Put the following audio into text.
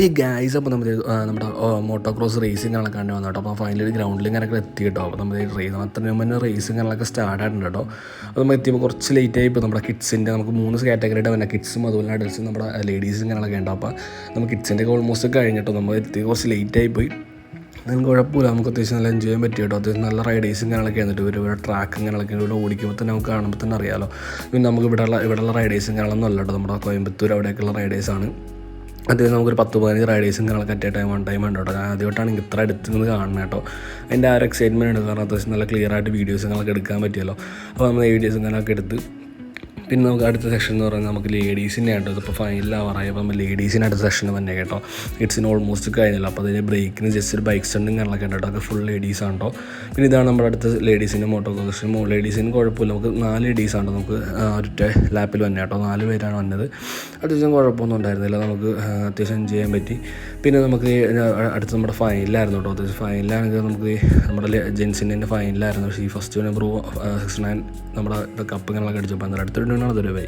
Hey guys, അപ്പോൾ നമ്മുടെ motto cross റേസിങ്ങുകളൊക്കെ കണ്ടു വന്നു കേട്ടോ. അപ്പോൾ ഫൈനലി ഗ്രൗണ്ടിൽ ഇങ്ങനെയൊക്കെ എത്തി കേട്ടോ. അപ്പോൾ നമ്മൾ റേസ് അത്രയും മുന്നേ റേസിങ്ങുകളൊക്കെ സ്റ്റാർട്ട് ആയിട്ടുണ്ട് കേട്ടോ. അപ്പോൾ നമ്മൾ എത്തിയപ്പോൾ കുറച്ച് ലേറ്റ് ആയി. ഇപ്പോൾ നമ്മുടെ കിഡ്സിൻ്റെ നമുക്ക് 3 കാറ്റഗറിയുടെ പിന്നെ കിഡ്സും അതുപോലെ അഡൽസും നമ്മുടെ ലേഡീസ് ഇങ്ങനെയൊക്കെ ഉണ്ട്. അപ്പോൾ നമ്മൾ കിഡ്സിൻ്റെ ഒക്കെ ഓൾമോസ്റ്റ് കഴിഞ്ഞിട്ടോ. നമ്മൾ എത്തി കുറച്ച് ലേറ്റ് ആയി പോയി. അതിന് കുഴപ്പമില്ല, നമുക്ക് അത്യാവശ്യം നല്ല എൻജോയ് ചെയ്യാൻ പറ്റും കേട്ടോ. അത്യാവശ്യം നല്ല റൈഡേഴ്സ് ഇങ്ങനെയൊക്കെ വന്നിട്ട് ഇവിടെ ട്രാക്ക് ഇങ്ങനെയൊക്കെ ഇവിടെ ഓടിക്കുമ്പോൾ തന്നെ നമുക്ക് കാണുമ്പോൾ തന്നെ അറിയാമല്ലോ. പിന്നെ നമുക്ക് ഇവിടെയുള്ള റൈഡേഴ്സ് ഇങ്ങനെയൊന്നും അല്ല കേട്ടോ. നമ്മുടെ കോയമ്പത്തൂർ അവിടെയൊക്കെയുള്ള റൈഡേഴ്സാണ്. അത്യാവശ്യം നമുക്കൊരു 10-15 റൈഡേഴ്സും കാര്യങ്ങളൊക്കെ അറ്റ് ടൈം ഉണ്ട് കേട്ടോ. ഞാൻ ആദ്യമായിട്ടാണ് ഇത്ര അടുത്ത് നിന്ന് കാണുന്നത് കേട്ടോ. അതിൻ്റെ ആ ഒരു എക്സൈറ്റ്മെൻറ്റ് ഉണ്ട്, കാരണം അത്യാവശ്യം നല്ല ക്ലിയർ ആയിട്ട് വീഡിയോസുകളൊക്കെ എടുക്കാൻ പറ്റിയല്ലോ. അപ്പോൾ നമ്മൾ വീഡിയോസും കാര്യങ്ങളൊക്കെ എടുത്ത് പിന്നെ നമുക്ക് അടുത്ത സെക്ഷൻ എന്ന് പറയുന്നത് നമുക്ക് ലേഡീസിൻ്റെ ആട്ടോ. ഇതിപ്പോൾ ഫൈനലാവാറായി. അപ്പോൾ നമ്മൾ ലേഡീസിൻ്റെ അടുത്ത സെഷൻ തന്നെ കേട്ടോ. കിഡ്സിന് ഓൾമോസ്റ്റ് കഴിഞ്ഞല്ലോ. അപ്പോൾ അതിന് ബ്രേക്കിന് ജസ്റ്റ് ഒരു ബൈക്ക് സ്റ്റണ്ടും കാര്യങ്ങളൊക്കെ ഉണ്ട് കേട്ടോ. അത് ഫുൾ ലേഡീസാണ് കേട്ടോ. പിന്നെ ഇതാണ് നമ്മുടെ അടുത്ത ലേഡീസിൻ്റെ മോട്ടോ കോഴ്സ്. ലേഡീസിന് കുഴപ്പമില്ല, നമുക്ക് 4 ലേഡീസാണ് നമുക്ക് ഒറ്റ ലാപ്പിൽ വന്നത് കേട്ടോ. 4 പേരാണ് വന്നത്. അത്യാവശ്യം കുഴപ്പമൊന്നും ഉണ്ടായിരുന്നില്ല, നമുക്ക് അത്യാവശ്യം എൻജോയ് ചെയ്യാൻ പറ്റി. പിന്നെ നമുക്ക് അടുത്ത് നമ്മുടെ ഫൈനലായിരുന്നു കേട്ടോ. അത്യാവശ്യം ഫൈനലാണെങ്കിൽ നമുക്ക് നമ്മുടെ ജെൻസിൻ്റെ തന്നെ ഫൈനലായിരുന്നു. പക്ഷേ ഈ ഫസ്റ്റ് ബ്രൂ 69 നമ്മുടെ കപ്പ് കാര്യങ്ങളൊക്കെ അടിച്ചപ്പോൾ അന്നേരം അടുത്തിട്ടുണ്ടെന്നാണ് അതൊരു വൈ.